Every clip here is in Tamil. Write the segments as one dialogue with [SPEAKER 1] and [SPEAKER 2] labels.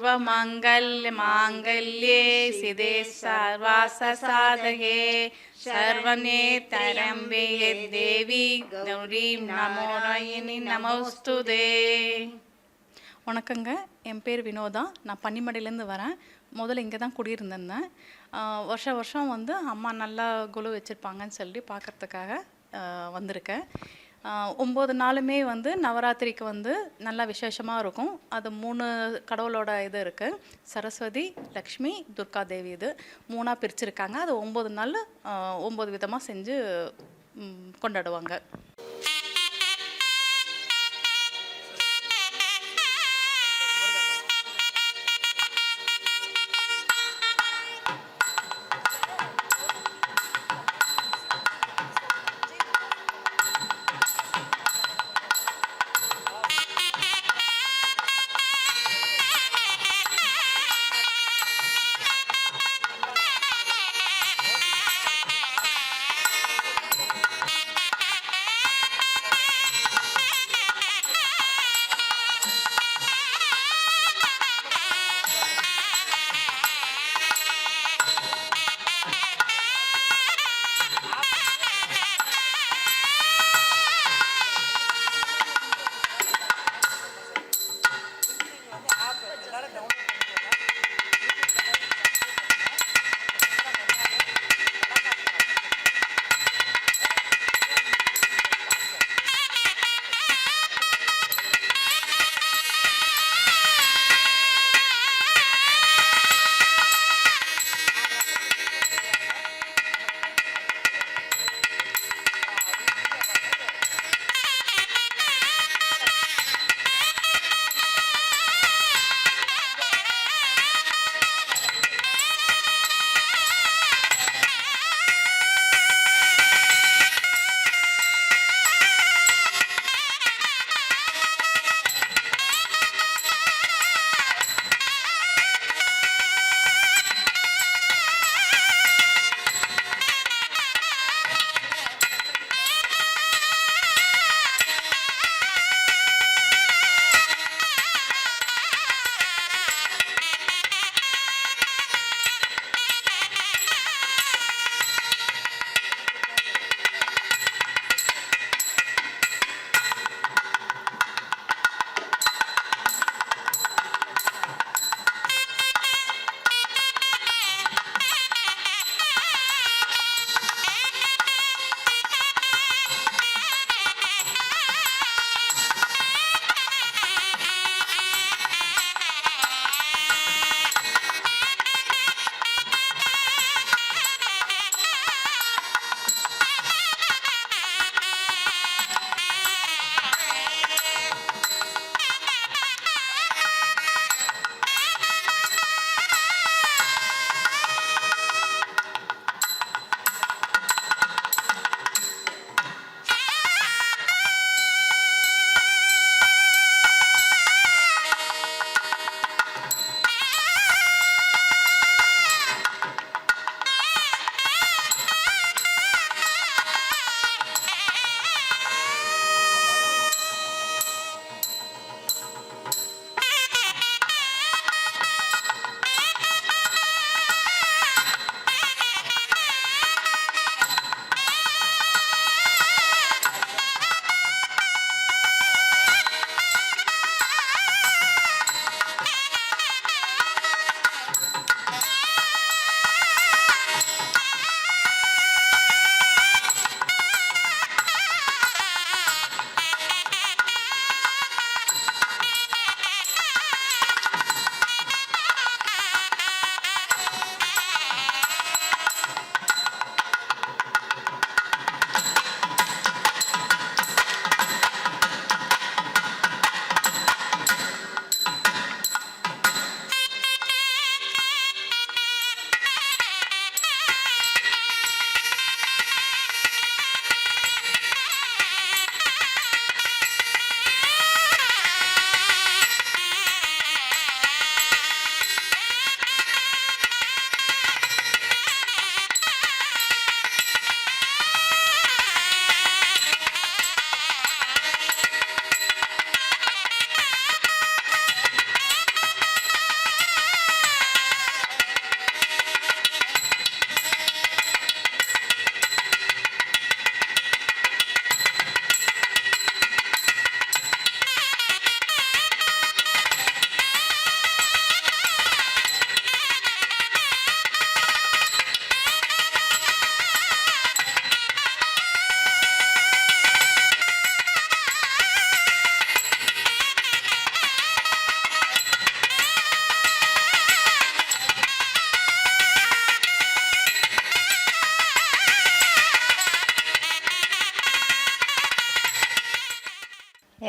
[SPEAKER 1] सर्वमङ्गलमाङ्गल्ये शिवे सर्वार्थसाधके शरण्ये त्र्यम्बके देवी गौरी நமோராயினி நமோஸ்துதே. வணக்கங்க, என் பேர் வினோதா. நான் பன்னிமடையிலேருந்து வரேன். முதல்ல இங்கே தான் குடியிருந்திருந்தேன். வருஷம் வந்து அம்மா நல்லா குழு வச்சுருப்பாங்கன்னு சொல்லி பார்க்குறதுக்காக வந்திருக்கேன். 9 நாளுமே வந்து நவராத்திரிக்கு வந்து நல்லா விசேஷமாக இருக்கும். அது 3 கடவுளோட இது இருக்குது. சரஸ்வதி, லக்ஷ்மி, துர்கா தேவி. இது 3ஆக பிரிச்சுருக்காங்க. அது 9 நாள் 9 விதமாக செஞ்சு கொண்டாடுவாங்க.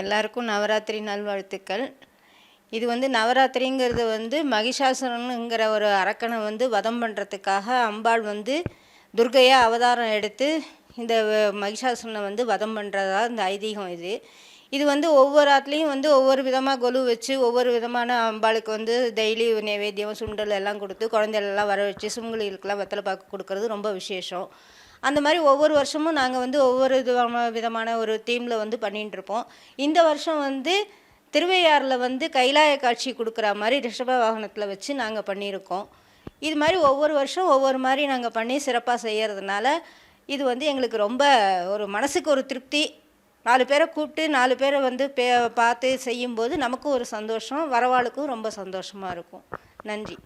[SPEAKER 2] எல்லாருக்கும் நவராத்திரி நல்வாழ்த்துக்கள். இது வந்து நவராத்திரிங்கிறது வந்து மகிஷாசுரனுங்கிற ஒரு அரக்கனை வந்து வதம் பண்ணுறதுக்காக அம்பாள் வந்து துர்க்கையா அவதாரம் எடுத்து இந்த மகிஷாசுரனை வந்து வதம் பண்ணுறதா இந்த ஐதீகம் இது. இது வந்து ஒவ்வொரு ஆத்துலேயும் வந்து ஒவ்வொரு விதமாக கொலு வச்சு ஒவ்வொரு விதமான அம்பாளுக்கு வந்து டெய்லி நைவேத்தியம் சுண்டல் எல்லாம் கொடுத்து குழந்தைகளெல்லாம் வர வச்சு சுமங்கலிகளுக்கெல்லாம் வெத்தலை பாக்கு கொடுக்கறது ரொம்ப விசேஷம். அந்த மாதிரி ஒவ்வொரு வருஷமும் நாங்கள் வந்து ஒவ்வொரு விதமான ஒரு தீமில் வந்து பண்ணிட்டுருப்போம். இந்த வருஷம் வந்து திருவையாறில் வந்து கைலாய காட்சி கொடுக்குற மாதிரி ரிஷப வாகனத்தில் வச்சு நாங்கள் பண்ணியிருக்கோம். இது மாதிரி ஒவ்வொரு வருஷம் ஒவ்வொரு மாதிரி நாங்கள் பண்ணி சிறப்பாக செய்கிறதுனால இது வந்து எங்களுக்கு ரொம்ப ஒரு மனசுக்கு ஒரு திருப்தி. 4 பேரை கூப்பிட்டு 4 பேரை வந்து பார்த்து செய்யும்போது நமக்கும் ஒரு சந்தோஷம், வரவாளுக்கும் ரொம்ப சந்தோஷமாக இருக்கும். நன்றி.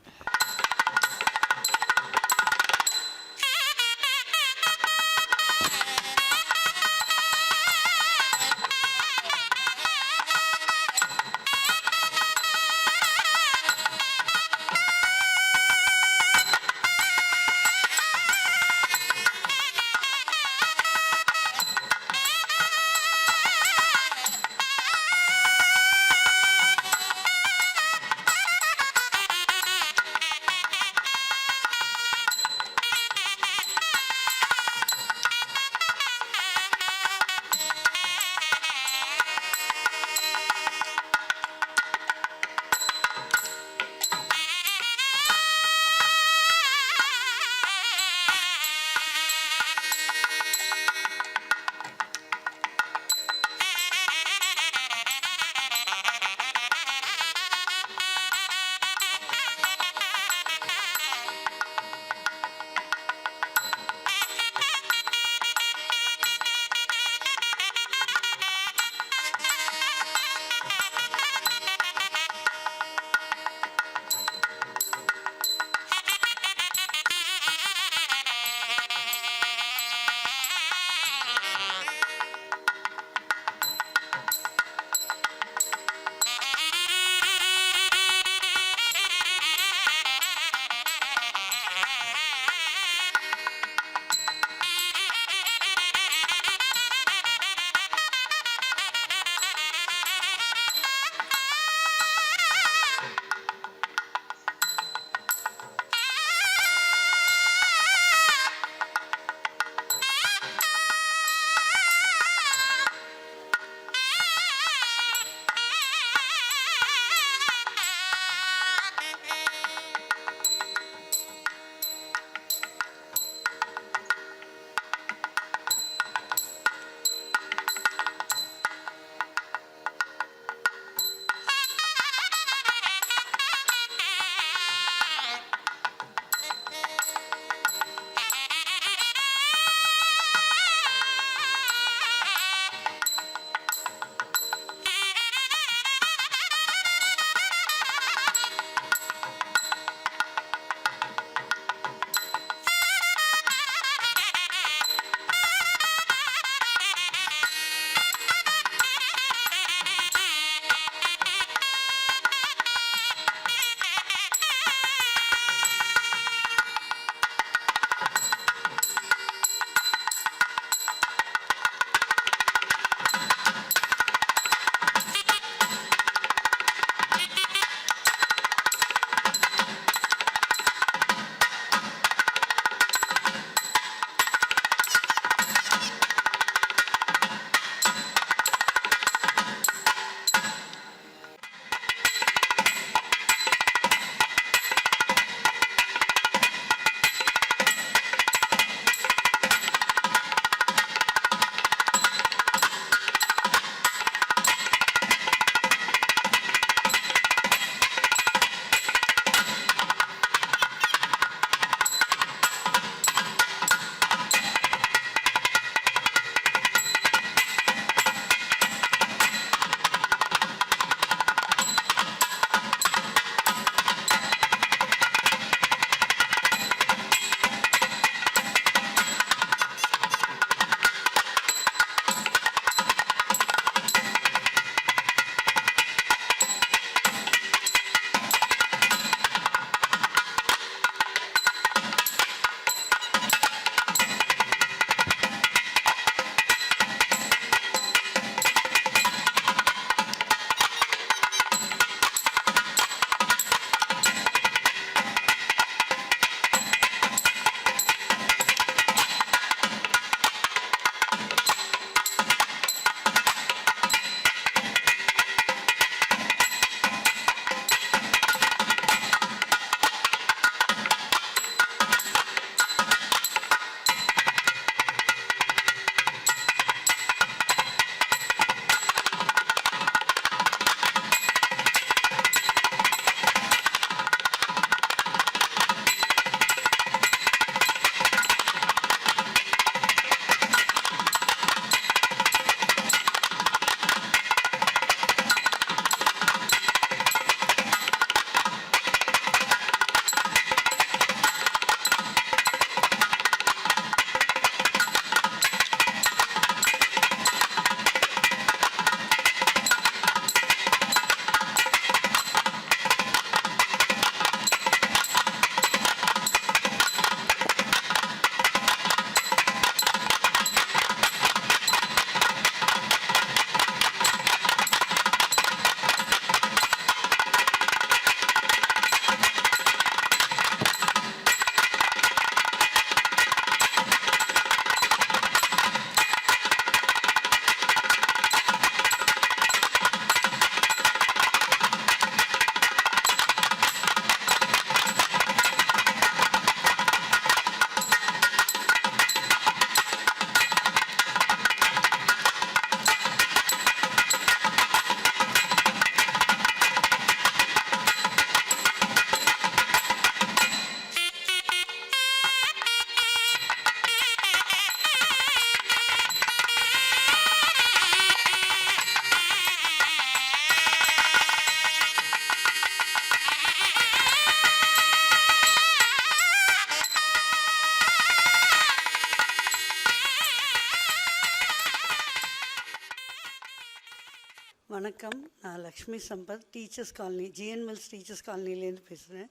[SPEAKER 3] வணக்கம். நான் Lakshmi Sampath, teachers colony, GN mills teachers காலனிலேருந்து பேசுகிறேன்.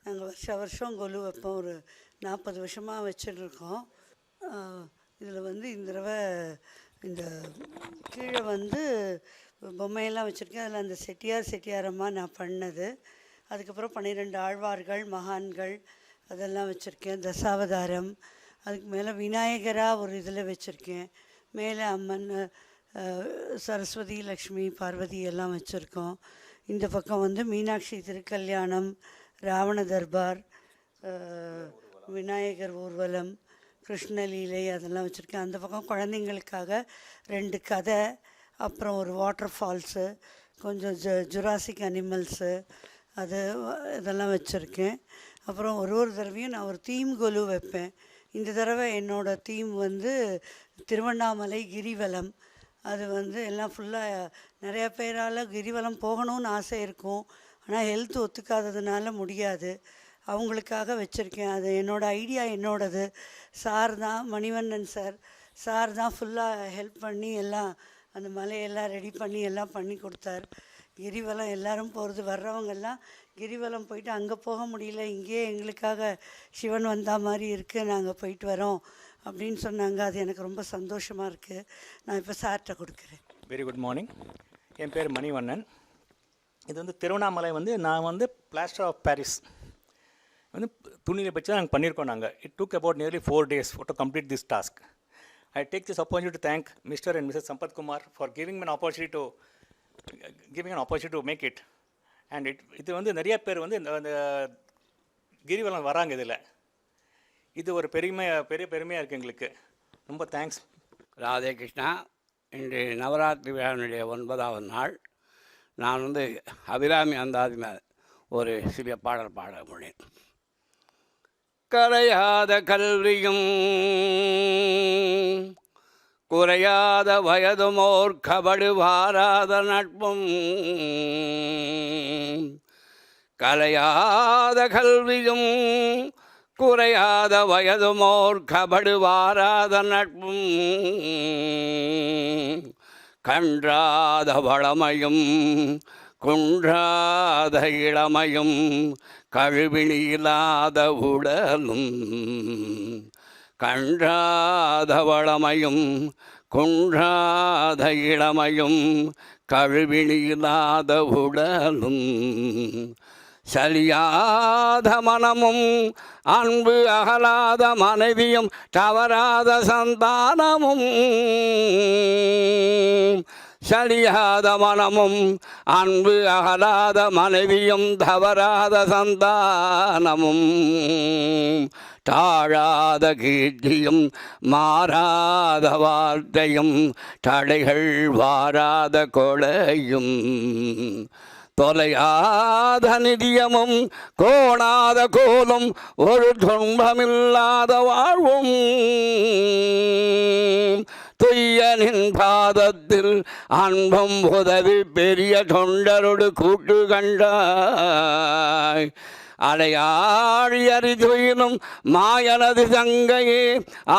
[SPEAKER 3] நாங்கள் வருஷம் கொலு வைப்போம். ஒரு 40 வருஷமாக வச்சிட்ருக்கோம். இதில் இந்த தடவை இந்த கீழே பொம்மையெல்லாம் வச்சுருக்கேன். அதில் அந்த செட்டியாரம்மா நான் பண்ணது. அதுக்கப்புறம் 12 ஆழ்வார்கள், மகான்கள் அதெல்லாம் வச்சுருக்கேன். தசாவதாரம், அதுக்கு மேலே விநாயகராக ஒரு இதில் வச்சுருக்கேன். மேலே அம்மன், சரஸ்வதி, லக்ஷ்மி, பார்வதி எல்லாம் வச்சுருக்கோம். இந்த பக்கம் மீனாட்சி திருக்கல்யாணம், ராவண தர்பார், விநாயகர் ஊர்வலம், கிருஷ்ணலீலை அதெல்லாம் வச்சுருக்கேன். அந்த பக்கம் குழந்தைங்களுக்காக 2 கதை, அப்புறம் ஒரு வாட்டர் ஃபால்ஸு, கொஞ்சம் ஜுராசிக் அனிமல்ஸு இதெல்லாம் வச்சுருக்கேன். அப்புறம் ஒரு தடவையும் நான் ஒரு தீம் கொலு வைப்பேன். இந்த தடவை என்னோடய தீம் திருவண்ணாமலை கிரிவலம். அது எல்லாம் ஃபுல்லாக நிறையா பேரால் கிரிவலம் போகணும்னு ஆசை இருக்கும். ஆனால் ஹெல்த் ஒத்துக்காததுனால முடியாது. அவங்களுக்காக வச்சுருக்கேன். அது என்னோடய ஐடியா என்னோடது. சார் தான், மணிவண்ணன் சார் தான் ஃபுல்லாக ஹெல்ப் பண்ணி எல்லாம் அந்த மலையெல்லாம் ரெடி பண்ணி எல்லாம் பண்ணி கொடுத்தார். கிரிவலம் எல்லோரும் போகிறது, வர்றவங்கெல்லாம் கிரிவலம் போயிட்டு அங்கே போக முடியல, இங்கேயே எங்களுக்காக சிவன் வந்தா மாதிரி இருக்குது, நாங்கள் போயிட்டு வரோம் அப்படின்னு சொன்னாங்க. அது எனக்கு ரொம்ப சந்தோஷமாக இருக்குது. நான் இப்போ சார்கிட்ட கொடுக்குறேன்.
[SPEAKER 4] Very good morning. என் பேர் மணிவண்ணன். இது திருவண்ணாமலை நான் பிளாஸ்டர் ஆஃப் பாரிஸ் துணியில் வச்சு நாங்கள் பண்ணியிருக்கோம். நாங்கள் it took about nearly 4 days to complete this task. I take this opportunity to thank mister and Mrs Sampath Kumar for giving an opportunity to make it. And இது நிறைய பேர் இந்த கிரிவலம் வராங்க. இது ஒரு பெரிய பெருமையாக இருக்குது எங்களுக்கு. ரொம்ப தேங்க்ஸ்.
[SPEAKER 5] ராதே கிருஷ்ணா. இன்று நவராத்திரி விழாவினுடைய 9வது நாள். நான் அபிராமி அந்தாதி ஒரு சிறிய பாடல் பாட முடியும். கரையாத கல்வியும் குறையாத வயதுமோர் கபடு வாராத நட்பும், கலையாத கல்வியும் குறையாத வயதுமோர் கபடு வாராத நட்பும், கன்றாத வளமையும் குன்றாத இளமையும் கழுவினியில்லாத உடலும், கன்றாத வளமையும் குன்றாத இளமையும் கழுவினியில்லாத உடலும், சலியாத மனமும் அன்பு அகலாத மனைவியும் தவறாத சந்தானமும், சலியாத மனமும் அன்பு அகலாத மனைவியும் தவறாத சந்தானமும், தாழாத கீர்த்தியும் மாறாத வார்த்தையும் தடைகள் வாராத கொலையும், தொலையாத நிதியமும் கோணாத கோலும் ஒரு துன்பமில்லாத வாழ்வும், துய்யனின் பாதத்தில் அன்பும் உதவி பெரிய தொண்டரோடு கூட்டு கண்டாய், அலையாழி அறிதுயிலும் மாயனது தங்கையே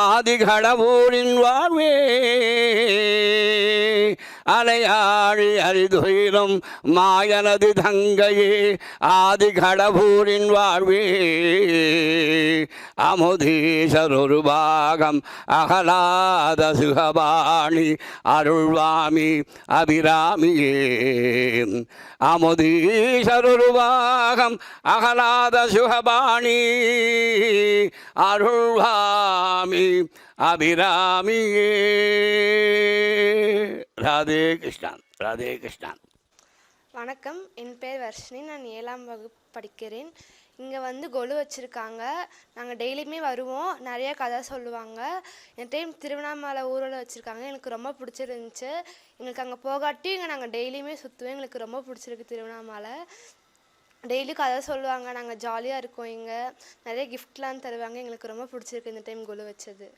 [SPEAKER 5] ஆதி கடவுளின் வாழ்வே, அலையாழி அறிதுயிலும் மாயனது தங்கையே ஆதி கடவுளின் வாழ்வே, அமுதீசர் ஒரு பாகம் அகலாத சுகபாணி அருள்வாமி அபிராமியே, அமுதீசர் ஒரு பாகம் அகலாத சுகபாணி அருள்வாமி அபிராமியே. ராதே கிருஷ்ணன். ராதே கிருஷ்ணன்.
[SPEAKER 6] வணக்கம், என் பேர் வர்ஷினி. நான் 7ஆம் வகுப்பு படிக்கிறேன். இங்கே கொலு வச்சுருக்காங்க. நாங்கள் டெய்லியுமே வருவோம். நிறைய கதை சொல்லுவாங்க. என் டைம் திருவண்ணாமலை ஊரில் வச்சுருக்காங்க. எனக்கு ரொம்ப பிடிச்சிருந்துச்சு. எங்களுக்கு அங்கே போகாட்டி இங்கே நாங்கள் டெய்லியுமே சுற்றுவோம். எங்களுக்கு ரொம்ப பிடிச்சிருக்கு திருவண்ணாமலை. டெய்லி கதை சொல்லுவாங்க. நாங்கள் ஜாலியாக இருக்கோம். இங்கே நிறைய கிஃப்ட்லாம் தருவாங்க. எங்களுக்கு ரொம்ப பிடிச்சிருக்கு இந்த டைம் கொலு வச்சது.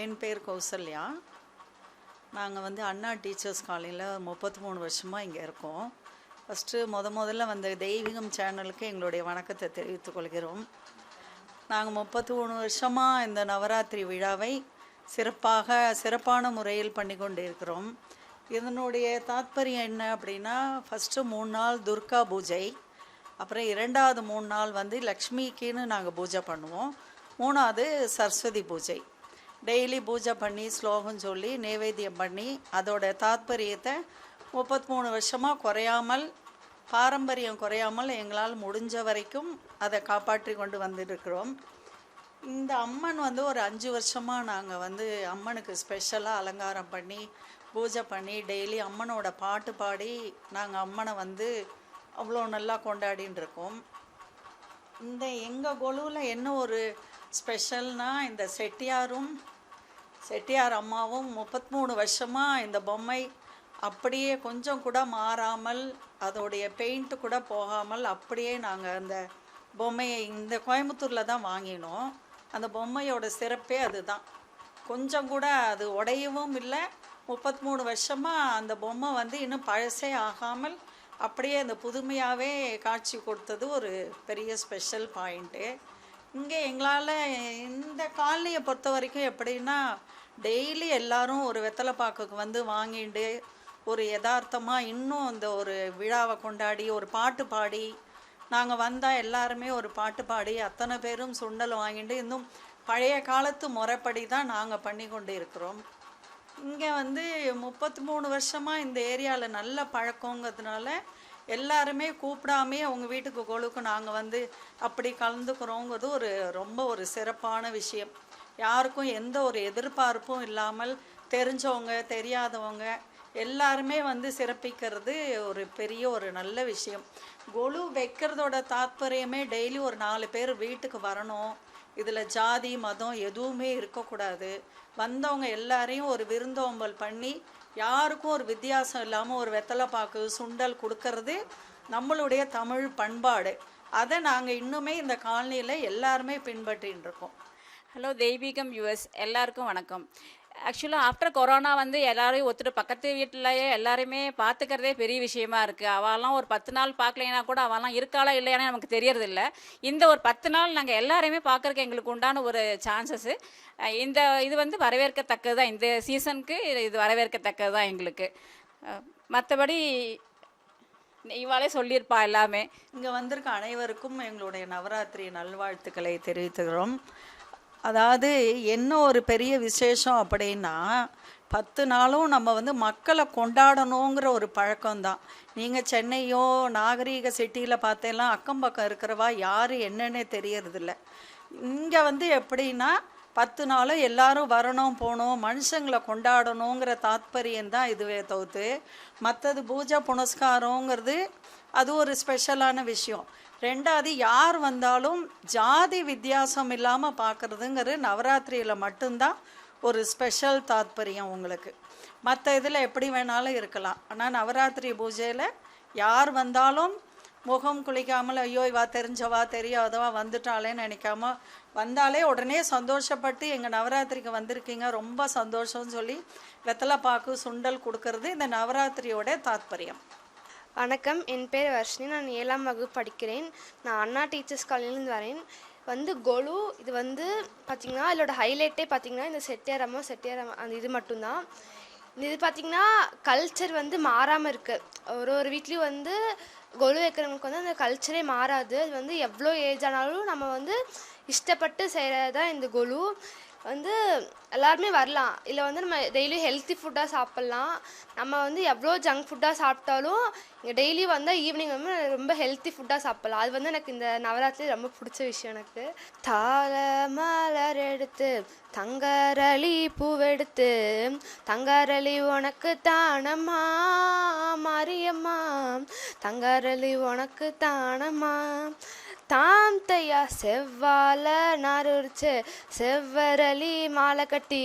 [SPEAKER 7] என் பேர் கௌசல்யா. நாங்கள் வந்து அண்ணா டீச்சர்ஸ் காலையில் 33 வருஷமாக இங்கே இருக்கோம். ஃபஸ்ட்டு முதல்ல வந்த தெய்வீகம் சேனலுக்கு எங்களுடைய வணக்கத்தை தெரிவித்துக் கொள்கிறோம். நாங்கள் 33 வருஷமாக இந்த நவராத்திரி விழாவை சிறப்பான முறையில் பண்ணி கொண்டு இருக்கிறோம். இதனுடைய தாத்பரியம் என்ன அப்படின்னா, ஃபஸ்ட்டு 3 நாள் துர்கா பூஜை, அப்புறம் 2வது 3 நாள் வந்து லக்ஷ்மிக்குன்னு நாங்கள் பூஜை பண்ணுவோம், 3வது சரஸ்வதி பூஜை. டெய்லி பூஜை பண்ணி ஸ்லோகம் சொல்லி நைவேத்தியம் பண்ணி அதோட தாத்பரியத்தை 33 வருஷமாக குறையாமல், பாரம்பரியம் குறையாமல் எங்களால் முடிஞ்ச வரைக்கும் அதை காப்பாற்றி கொண்டு வந்துருக்கிறோம். இந்த அம்மன் வந்து ஒரு 5 வருஷமாக நாங்கள் வந்து அம்மனுக்கு ஸ்பெஷலாக அலங்காரம் பண்ணி பூஜை பண்ணி டெய்லி அம்மனோட பாட்டு பாடி நாங்கள் அம்மனை வந்து அவ்வளோ நல்லா கொண்டாடின்னு இருக்கோம். இந்த எங்கள் கொலுவில் என்ன ஒரு ஸ்பெஷல்னால், இந்த செட்டியார் அம்மாவும் 33 வருஷமாக இந்த பொம்மை அப்படியே கொஞ்சம் கூட மாறாமல், அதோடைய பெயிண்ட்டு கூட போகாமல் அப்படியே நாங்கள் அந்த பொம்மையை இந்த கோயம்புத்தூரில் தான் வாங்கினோம். அந்த பொம்மையோட சிறப்பே அதுதான். கொஞ்சம் கூட அது உடையவும் இல்லை. 33 வருஷமாக அந்த பொம்மை வந்து இன்னும் பழசே ஆகாமல் அப்படியே அந்த புதுமையாகவே காட்சி கொடுத்தது ஒரு பெரிய ஸ்பெஷல் பாயிண்ட்டு. இங்கே எங்களால் இந்த காலனியை பொறுத்த வரைக்கும் எப்படின்னா, டெய்லி எல்லோரும் ஒரு வெத்தலைப்பாக்குக்கு வந்து வாங்கிட்டு ஒரு யதார்த்தமாக இன்னும் இந்த ஒரு விழாவை கொண்டாடி ஒரு பாட்டு பாடி, நாங்கள் வந்தால் எல்லாருமே ஒரு பாட்டு பாடி அத்தனை பேரும் சுண்டல் வாங்கிட்டு இன்னும் பழைய காலத்து முறைப்படி தான் நாங்கள் பண்ணி கொண்டு இருக்கிறோம். இங்கே வந்து 33 வருஷமாக இந்த ஏரியாவில் நல்ல பழக்கங்கிறதுனால எல்லாருமே கூப்பிடாமே அவங்க வீட்டுக்கு கொழுக்கு நாங்கள் வந்து அப்படி கலந்துக்கிறோங்கிறது ரொம்ப ஒரு சிறப்பான விஷயம். யாருக்கும் எந்த ஒரு எதிர்பார்ப்பும் இல்லாமல் தெரிஞ்சவங்க தெரியாதவங்க எல்லாருமே வந்து சிறப்பிக்கிறது ஒரு பெரிய ஒரு நல்ல விஷயம். கொலு வைக்கிறதோட தாத்பரியமே டெய்லி ஒரு 4 பேர் வீட்டுக்கு வரணும். இதில் ஜாதி மதம் எதுவுமே இருக்கக்கூடாது. வந்தவங்க எல்லாரையும் ஒரு விருந்தோம்பல் பண்ணி யாருக்கும் ஒரு வித்தியாசம் இல்லாமல் ஒரு வெத்தலைப்பாக்கு சுண்டல் கொடுக்கறது நம்மளுடைய தமிழ் பண்பாடு. அதை நாங்கள் இன்னுமே இந்த காலனியில் எல்லாருமே பின்பற்றின்னு இருக்கோம்.
[SPEAKER 8] ஹலோ தெய்வீகம் யூஎஸ், எல்லாருக்கும் வணக்கம். ஆக்சுவலாக ஆஃப்டர் கொரோனா வந்து எல்லாரையும் ஒருத்தர் பக்கத்து வீட்டிலையே எல்லாருமே பார்த்துக்கிறதே பெரிய விஷயமா இருக்குது. அவெல்லாம் ஒரு 10 நாள் பார்க்கலைன்னா கூட அவெல்லாம் இருக்காளா இல்லையானே நமக்கு தெரியறதில்ல. இந்த ஒரு 10 நாள் நாங்கள் எல்லாரையுமே பார்க்குறக்கு எங்களுக்கு உண்டான ஒரு சான்சஸ்ஸு. இது வந்து வரவேற்கத்தக்கது தான். இந்த சீசனுக்கு இது வரவேற்கத்தக்கது தான் எங்களுக்கு. மற்றபடி இவாளே சொல்லியிருப்பா எல்லாமே.
[SPEAKER 7] இங்கே வந்திருக்க அனைவருக்கும் எங்களுடைய நவராத்திரி நல்வாழ்த்துக்களை தெரிவித்துக்கிறோம். அதாவது என்ன ஒரு பெரிய விசேஷம் அப்படின்னா, 10 நாளும் நம்ம வந்து மக்களை கொண்டாடணுங்கிற ஒரு பழக்கம்தான். நீங்கள் சென்னையோ நாகரீக சிட்டியில் பார்த்தெல்லாம் அக்கம் பக்கம் இருக்கிறவா யார் என்னன்னே தெரியறதில்ல. இங்கே வந்து எப்படின்னா 10 நாளும் எல்லாரும் வரணும் போகணும், மனுஷங்களை கொண்டாடணுங்கிற தாத்பரியம்தான் இதுவே தவிர்த்து மற்றது பூஜை புனஸ்காரங்கிறது அது ஒரு ஸ்பெஷலான விஷயம். 2வது யார் வந்தாலும் ஜாதி வித்தியாசம் இல்லாமல் பார்க்குறதுங்கிறது நவராத்திரியில் மட்டும்தான் ஒரு ஸ்பெஷல் தாத்பரியம் உங்களுக்கு. மற்ற இதில் எப்படி வேணாலும் இருக்கலாம். ஆனால் நவராத்திரி பூஜையில் யார் வந்தாலும் முகம் குளிக்காமல் ஐயோ இவா தெரிஞ்சவா தெரியாதவா வந்துட்டாலேன்னு நினைக்காம வந்தாலே உடனே சந்தோஷப்பட்டு எங்கள் நவராத்திரிக்கு வந்திருக்கீங்க ரொம்ப சந்தோஷம்னு சொல்லி வெத்தலைப்பாக்கு சுண்டல் கொடுக்கறது இந்த நவராத்திரியோட தாத்பரியம்.
[SPEAKER 6] வணக்கம், என் பேர் வர்ஷினி. நான் 7ஆம் வகுப்பு படிக்கிறேன். நான் அண்ணா டீச்சர்ஸ் காலேஜ்லேருந்து வரேன். வந்து கொலு இது வந்து பார்த்திங்கன்னா இதோட ஹைலைட்டே பார்த்திங்கன்னா இந்த செட்டியார் அந்த இது மட்டும்தான். இது பார்த்திங்கன்னா கல்ச்சர் வந்து மாறாமல் இருக்குது. ஒரு வீட்லேயும் வந்து கொலு வைக்கிறவங்களுக்கு வந்து அந்த கல்ச்சரே மாறாது. அது வந்து எவ்வளோ ஏஜ் ஆனாலும் நம்ம வந்து இஷ்டப்பட்டு செய்கிறது தான் இந்த கொலு. வந்து எல்லாருமே வரலாம். இதில் வந்து நம்ம டெய்லியும் ஹெல்த்தி ஃபுட்டாக சாப்பிட்லாம். நம்ம வந்து எவ்வளோ ஜங்க் ஃபுட்டாக சாப்பிட்டாலும் இங்கே டெய்லி வந்தால் ஈவினிங் வந்து ரொம்ப ஹெல்த்தி ஃபுட்டாக சாப்பிட்லாம். அது வந்து எனக்கு இந்த நவராத்திரி ரொம்ப பிடிச்ச விஷயம். எனக்கு தாழ மலர் எடுத்து தங்கரளி பூவெடுத்து தங்கரளி உனக்கு தானம்மா மாரியம்மா தங்கரளி உனக்கு தானம்மா தாம் தையா செவ்வாழ நாருரிச்சு செவ்வரளி மாலை கட்டி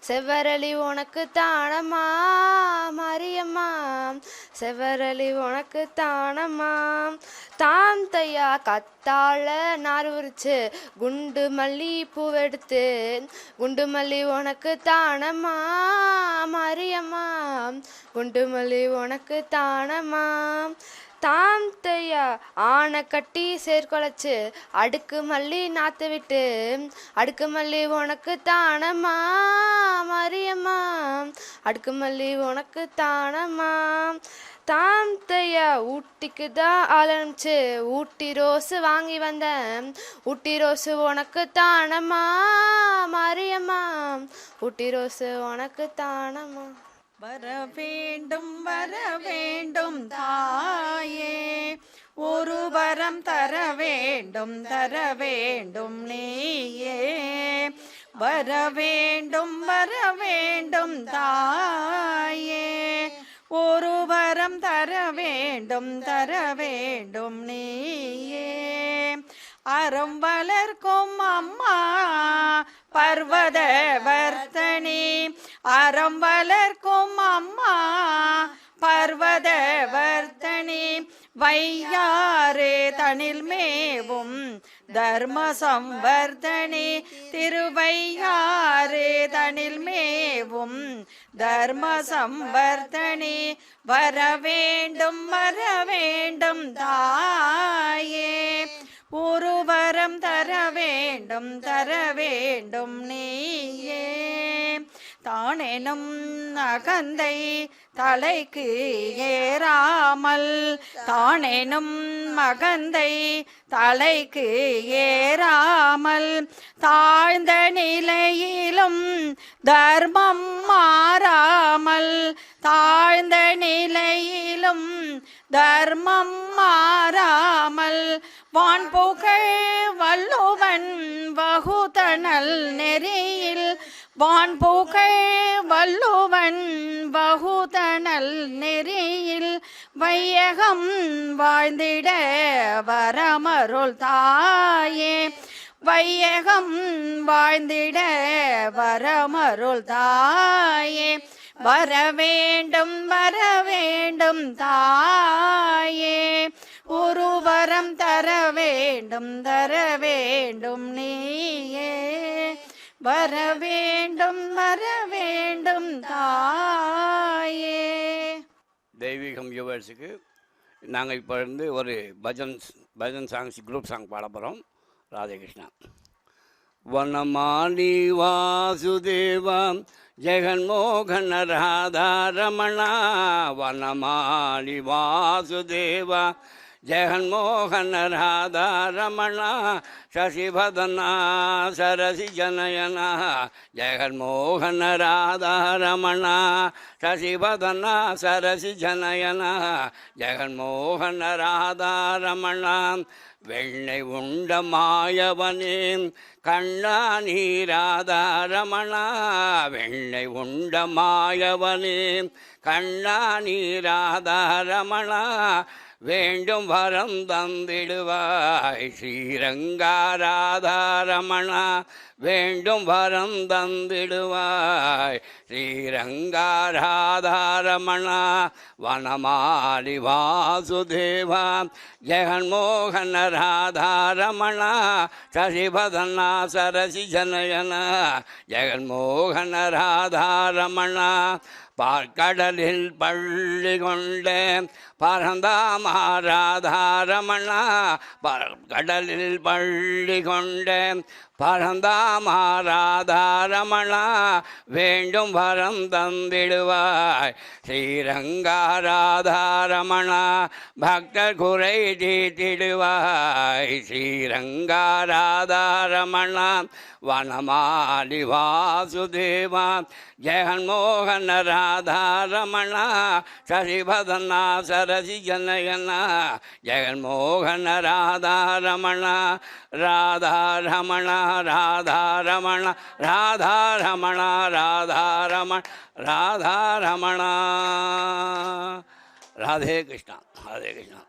[SPEAKER 6] செவ்வரளி உனக்கு தானம்மா மாரியம்மா செவரளி உனக்கு தானம்மா. தான் தையா கத்தாழ நார் உரிச்சு குண்டு மல்லி பூவெடுத்து குண்டு மல்லி உனக்கு தானம்மா மரியம்மா. குண்டு மல்லி உனக்கு தானம்மா. தான் தையா ஆனை கட்டி சேர்குலைச்சு அடுக்கு மல்லி நாத்து விட்டு அடுக்கு மல்லி உனக்கு தானம்மா மரியம்மா. அடுக்கு மல்லி உனக்கு தானம்மா. தான் தையா ஊட்டிக்கு தான் ஆரம்பிச்சு ஊட்டி ரோஸு வாங்கி வந்தேன் ஊட்டி ரோஸு உனக்கு தானம்மா மரியம்மா. ஊட்டி ரோஸு உனக்கு தானம்மா.
[SPEAKER 7] வர வேண்டும் தாயே, ஒரு வரம் தர வேண்டும் நீயே. வர வேண்டும் தாயே, ஒரு வரம் தர வேண்டும் நீயே. அறம் வளர்க்கும் அம்மா பர்வத வர்த்தனி, அறம் வளர்க்கும் அம்மா பர்வத வர்த்தனி. வையாரே தனில் மேவும் தர்ம சம்வர்த்தனி, திருவையாரே தனில் மேவும் தர்ம சம்வர்த்தனி. வர வேண்டும் தாயே, ஒரு வரம் தர வேண்டும் நீயே. தானெனும் அகந்தை தலைக்கு ஏறாமல், தானெனும் அகந்தை தலைக்கு ஏறாமல், தாழ்ந்த நிலையிலும் தர்மம் மாறாமல், தாழ்ந்த நிலையிலும் தர்மம் மாறாமல், வான் புகழ் வள்ளுவன் வகுத்தனல் நெறியில், வான் புகழ் வள்ளுவன் வகுத்தனல் நெறியில், வையகம் வாழ்ந்திட வரமருள் தாயே. வையகம் வாழ்ந்திட வரமருள் தாயே. வர வேண்டும் தாயே, ஒரு வரம் தர வேண்டும் நீயே. வர வேண்டும் தாயே.
[SPEAKER 5] தெய்வீகம் யூவர்ஸுக்கு நாங்கள் இப்போ இருந்து ஒரு பஜன் சாங்ஸ் குரூப் சாங் பாட போகிறோம். ராதே கிருஷ்ணா. வனமாலி வாசுதேவா ஜெகன்மோகன ராதாரமணா, வனமாலி வாசுதேவா ஜெகன்மோகன ராதாரமணா, சசிபதனா சரசி ஜனயனா, ஜெகன்மோகன ராதாரமணா, சசிபதனா சரசி ஜனயனா, ஜெகன்மோகன ராதாரமணா. வெண்ணை உண்ட மாயவனே கண்ணா நீராதாரமணா, வெண்ணை உண்ட மாயவனே கண்ணா நீராதாரமணா. வேண்டும் வரம் தந்திடுவாய் ஸ்ரீரங்காராதாரமணா, வேண்டும் வரம் தந்திடுவாய் ஸ்ரீரங்காராதாரமணா. வனமாலி வாசுதேவா ஜெகன்மோகன ராதாரமணா, சசிபதனா சரசி ஜனயனா, ஜெகன்மோகன ராதாரமணா. பார்க்கடலில் பள்ளி கொண்ட பரந்தாமாராதாரமணா, கடலில் பள்ளி கொண்ட பரந்தாமாராதாரமணா. வேண்டும் வரம் தந்திடுவாய் ஸ்ரீரங்காராதாரமணா, பக்தர் குறை தீர்த்திடுவாய் ஸ்ரீரங்காராதாரமணா. வனமாலி வாசுதேவா ஜெகன்மோகன ராதாரமணா, சசிபதனா சரசி ஜனயனா, ஜெகன்மோகன ராதாரமணா. ராதாரமணா ராதாரமண ராதாரமண ராதாரமண ராதாரமணா. ராதே கிருஷ்ணா, ராதே கிருஷ்ணா.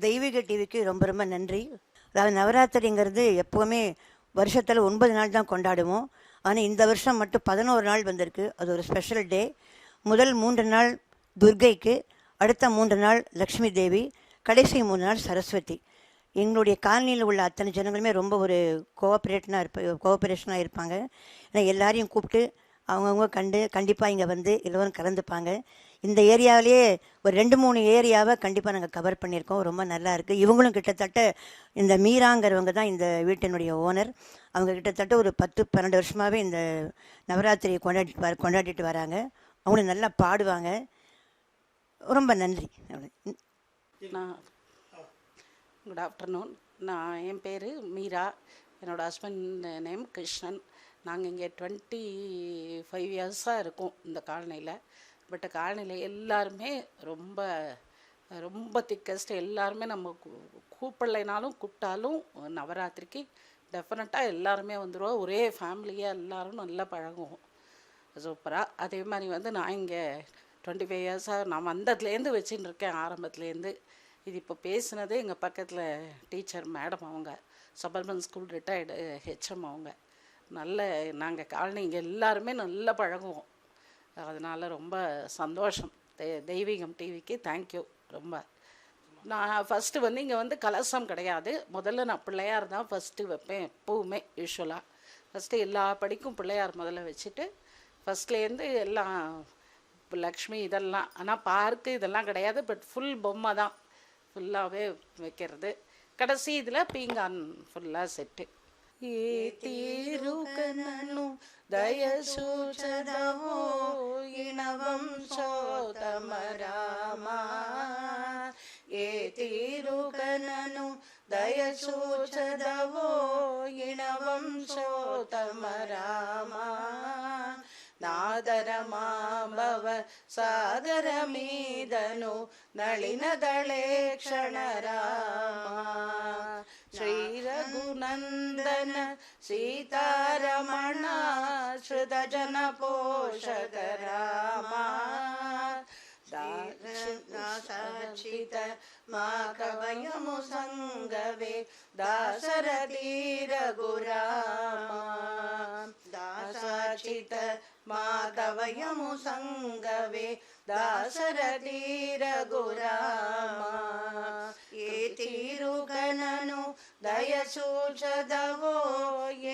[SPEAKER 9] தெய்வீக டிவிக்கு ரொம்ப ரொம்ப நன்றி. அதாவது நவராத்திரிங்கிறது எப்போவுமே வருஷத்தில் 9 நாள் தான் கொண்டாடுவோம். ஆனால் இந்த வருஷம் மட்டும் 11 நாள் வந்திருக்கு. அது ஒரு ஸ்பெஷல் டே. முதல் 3 நாள் துர்கைக்கு, அடுத்த 3 நாள் லக்ஷ்மி தேவி, கடைசி 3 நாள் சரஸ்வதி. எங்களுடைய காலனியில் உள்ள அத்தனை ஜனங்களுமே ரொம்ப ஒரு கோஆப்ரேஷனாக இருப்பாங்க. ஏன்னா எல்லாரையும் கூப்பிட்டு அவங்கவுங்க கண்டிப்பாக இங்கே வந்து எல்லோரும் கலந்துப்பாங்க. இந்த ஏரியாவிலேயே ஒரு 2-3 ஏரியாவை கண்டிப்பாக நாங்கள் கவர் பண்ணியிருக்கோம். ரொம்ப நல்லா இருக்குது. இவங்களும் கிட்டத்தட்ட இந்த மீராங்கிறவங்க தான் இந்த வீட்டினுடைய ஓனர். அவங்க கிட்டத்தட்ட ஒரு 10-12 வருஷமாகவே இந்த நவராத்திரியை கொண்டாடிட்டு வராங்க. அவங்களும் நல்லா பாடுவாங்க. ரொம்ப நன்றி.
[SPEAKER 10] நான் குட் ஆஃப்டர்நூன். என் பேர் மீரா, என்னோடய ஹஸ்பண்ட் நேம் கிருஷ்ணன். நாங்கள் இங்கே 25 இயர்ஸாக இருக்கோம் இந்த காலனியில். பட் காலனியில் எல்லாருமே ரொம்ப ரொம்ப திக்கஸ்ட். எல்லாருமே நம்ம கூப்பிடலைனாலும் கூப்பிட்டாலும் நவராத்திரிக்கு டெஃபினட்டாக எல்லாருமே வந்துடுவோம். ஒரே ஃபேமிலியாக எல்லோரும் நல்லா பழகுவோம் சூப்பராக. அதே மாதிரி நான் இங்கே 25 இயர்ஸாக நான் வந்ததுலேருந்து வச்சுன்னு இருக்கேன். ஆரம்பத்துலேருந்து இது இப்போ பேசுனதே எங்கள் பக்கத்தில் டீச்சர் மேடம், அவங்க சபர்பன் ஸ்கூல் ரிட்டையர்டு ஹெச்எம். அவங்க நாங்கள் காலனி இங்கே எல்லாருமே நல்லா பழகுவோம். அதனால் ரொம்ப சந்தோஷம். தெய்வீகம் டிவிக்கு தேங்க்யூ ரொம்ப. நான் ஃபஸ்ட்டு இங்கே கலசம் கிடையாது. முதல்ல நான் பிள்ளையார் தான் ஃபஸ்ட்டு வைப்பேன் எப்போவுமே. யூஸ்வலாக ஃபஸ்ட்டு எல்லா படிக்கும் பிள்ளையார் முதல்ல வச்சுட்டு ஃபஸ்ட்லேருந்து எல்லாம் லக்ஷ்மி இதெல்லாம். ஆனால் பார்க்கு இதெல்லாம் கிடையாது. பட் ஃபுல் பொம்மை தான் ஃபுல்லாகவே வைக்கிறது. கடைசி இதில் பீங்கான் ஃபுல்லாக செட்டு. ఏ తీరుకనను దయసూచదవో ఇణవంశోతమరామా. ఏ తీరుకనను దయసూచదవో ఇణవంశోతమరామా. నాదరమాంబవ సాగరమీదను నళినదళే క్షణరామా. శ్రీ రఘునందన సీతారమణ శ్రుతజన పోషక రామా. దాసచిత మా కవయము సంగవే దాశరథి రఘురామా. దాసచిత మా కవయము సంగవే దాశరథి రఘురామా. ఏ తీరుగనను దయసూచదవో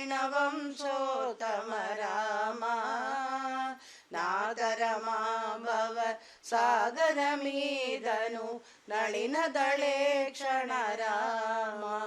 [SPEAKER 10] ఇణవంశోతమ రామా. నాదరమాంబవ సాగరమీదను నళినదళే క్షణరామా.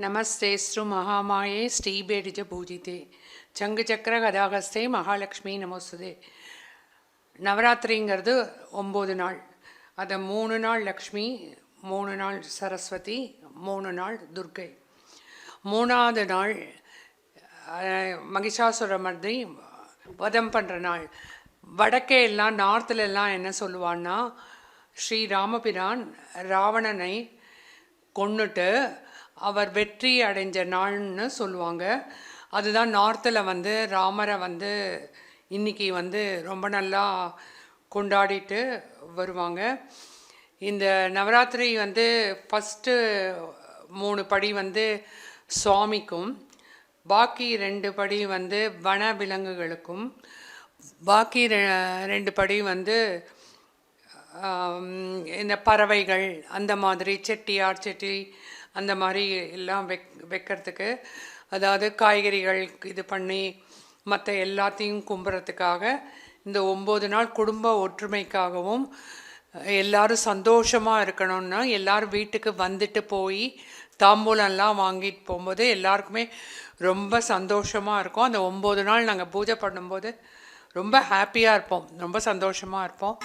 [SPEAKER 11] நமஸ்தேஸ்ரு மகாமாயே ஸ்ரீபேடிஜ பூஜிதே சங்கு சக்கர கதாகஸ்தே மகாலட்சுமி நமோஸ்துதே. நவராத்திரிங்கிறது 9 நாள். அதை 3 நாள் லக்ஷ்மி, 3 நாள் சரஸ்வதி, 3 நாள் துர்க்கை. 3ஆவது நாள் மகிஷாசுரமர்தி வதம் பண்ணுற நாள். வடக்கே எல்லாம் நார்த்தில் எல்லாம் என்ன சொல்லுவான்னா, ஸ்ரீ ராமபிரான் ராவணனை கொன்னுட்டு அவர் வெற்றி அடைஞ்ச நாள்னு சொல்லுவாங்க. அதுதான் நார்த்தில் வந்து ராமரை வந்து இன்றைக்கி வந்து ரொம்ப நல்லா கொண்டாடிட்டு வருவாங்க. இந்த நவராத்திரி வந்து ஃபஸ்ட்டு 3 படி வந்து சுவாமிக்கும், பாக்கி 2 படி வந்து வன விலங்குகளுக்கும், பாக்கி 2 படி வந்து இந்த பறவைகள் அந்த மாதிரி செட்டியார் செட்டி அந்த மாதிரி எல்லாம் வைக்கிறதுக்கு, அதாவது காய்கறிகள் இது பண்ணி மற்ற எல்லாத்தையும் கும்புறதுக்காக இந்த 9 நாள் குடும்ப ஒற்றுமைக்காகவும் எல்லாரும் சந்தோஷமாக இருக்கணும்னா எல்லாரும் வீட்டுக்கு வந்துட்டு போய் தாம்பூலம்லாம் வாங்கிட்டு போகும்போது எல்லாருக்குமே ரொம்ப சந்தோஷமாக இருக்கும். அந்த 9 நாள் நாங்கள் பூஜை பண்ணும்போது ரொம்ப ஹாப்பியாக இருப்போம், ரொம்ப சந்தோஷமாக இருப்போம்.